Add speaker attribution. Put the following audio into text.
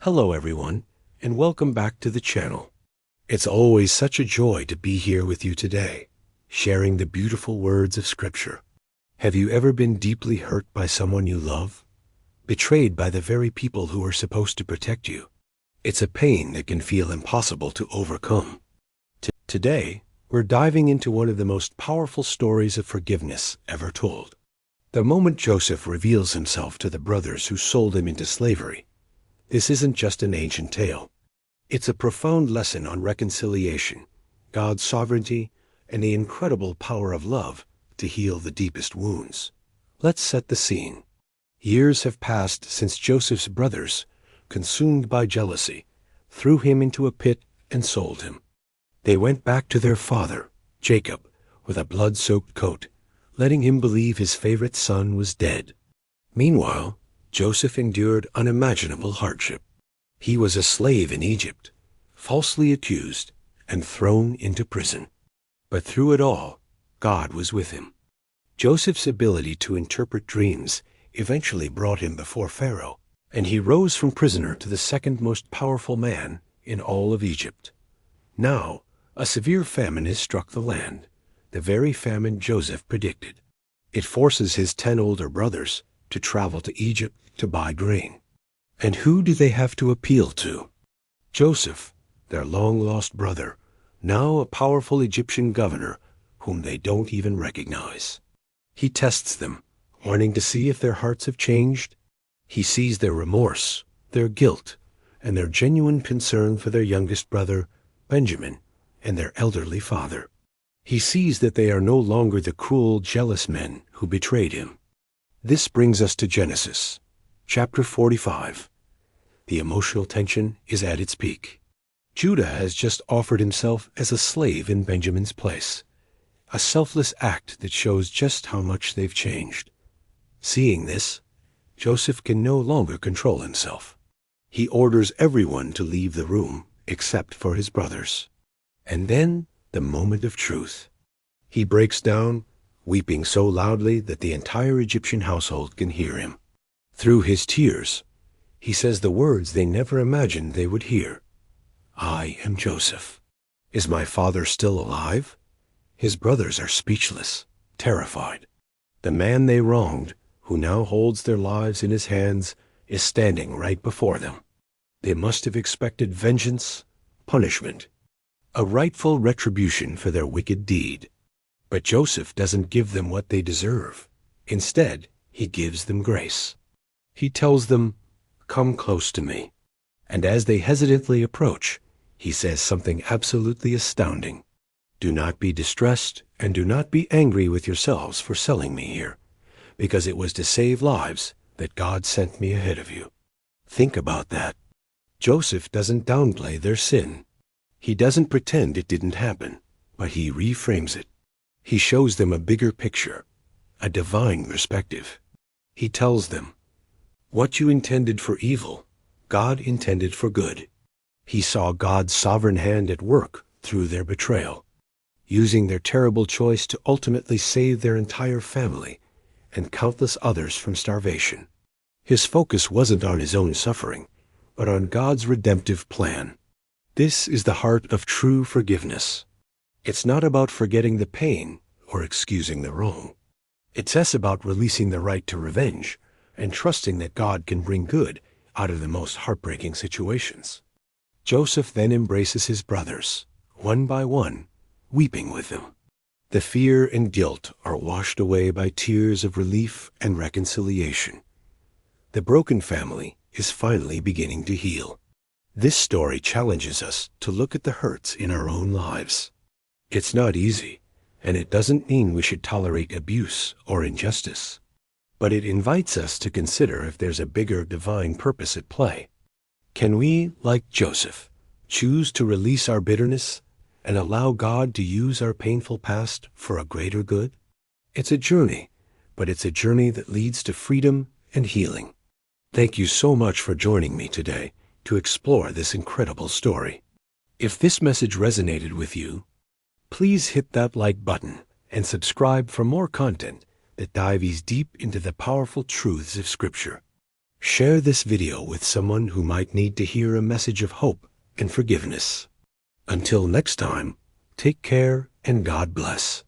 Speaker 1: Hello everyone, and welcome back to the channel. It's always such a joy to be here with you today, sharing the beautiful words of Scripture. Have you ever been deeply hurt by someone you love? Betrayed by the very people who are supposed to protect you? It's a pain that can feel impossible to overcome. Today, we're diving into one of the most powerful stories of forgiveness ever told. The moment Joseph reveals himself to the brothers who sold him into slavery, this isn't just an ancient tale. It's a profound lesson on reconciliation, God's sovereignty, and the incredible power of love to heal the deepest wounds. Let's set the scene. Years have passed since Joseph's brothers, consumed by jealousy, threw him into a pit and sold him. They went back to their father, Jacob, with a blood-soaked coat, letting him believe his favorite son was dead. Meanwhile, Joseph endured unimaginable hardship. He was a slave in Egypt, falsely accused, and thrown into prison. But through it all, God was with him. Joseph's ability to interpret dreams eventually brought him before Pharaoh, and he rose from prisoner to the second most powerful man in all of Egypt. Now, a severe famine has struck the land, the very famine Joseph predicted. It forces his 10 older brothers to travel to Egypt to buy grain. And who do they have to appeal to? Joseph, their long-lost brother, now a powerful Egyptian governor whom they don't even recognize. He tests them, wanting to see if their hearts have changed. He sees their remorse, their guilt, and their genuine concern for their youngest brother, Benjamin, and their elderly father. He sees that they are no longer the cruel, jealous men who betrayed him. This brings us to Genesis, chapter 45. The emotional tension is at its peak. Judah has just offered himself as a slave in Benjamin's place, a selfless act that shows just how much they've changed. Seeing this, Joseph can no longer control himself. He orders everyone to leave the room except for his brothers. And then, the moment of truth. He breaks down, weeping so loudly that the entire Egyptian household can hear him. Through his tears, he says the words they never imagined they would hear. I am Joseph. Is my father still alive? His brothers are speechless, terrified. The man they wronged, who now holds their lives in his hands, is standing right before them. They must have expected vengeance, punishment, a rightful retribution for their wicked deed. But Joseph doesn't give them what they deserve. Instead, he gives them grace. He tells them, "Come close to me." And as they hesitantly approach, he says something absolutely astounding. Do not be distressed, and do not be angry with yourselves for selling me here, because it was to save lives that God sent me ahead of you. Think about that. Joseph doesn't downplay their sin. He doesn't pretend it didn't happen, but he reframes it. He shows them a bigger picture, a divine perspective. He tells them, what you intended for evil, God intended for good. He saw God's sovereign hand at work through their betrayal, using their terrible choice to ultimately save their entire family and countless others from starvation. His focus wasn't on his own suffering, but on God's redemptive plan. This is the heart of true forgiveness. It's not about forgetting the pain or excusing the wrong. It's less about releasing the right to revenge and trusting that God can bring good out of the most heartbreaking situations. Joseph then embraces his brothers, one by one, weeping with them. The fear and guilt are washed away by tears of relief and reconciliation. The broken family is finally beginning to heal. This story challenges us to look at the hurts in our own lives. It's not easy, and it doesn't mean we should tolerate abuse or injustice. But it invites us to consider if there's a bigger divine purpose at play. Can we, like Joseph, choose to release our bitterness and allow God to use our painful past for a greater good? It's a journey, but it's a journey that leads to freedom and healing. Thank you so much for joining me today to explore this incredible story. If this message resonated with you, please hit that like button and subscribe for more content that dives deep into the powerful truths of Scripture. Share this video with someone who might need to hear a message of hope and forgiveness. Until next time, take care and God bless.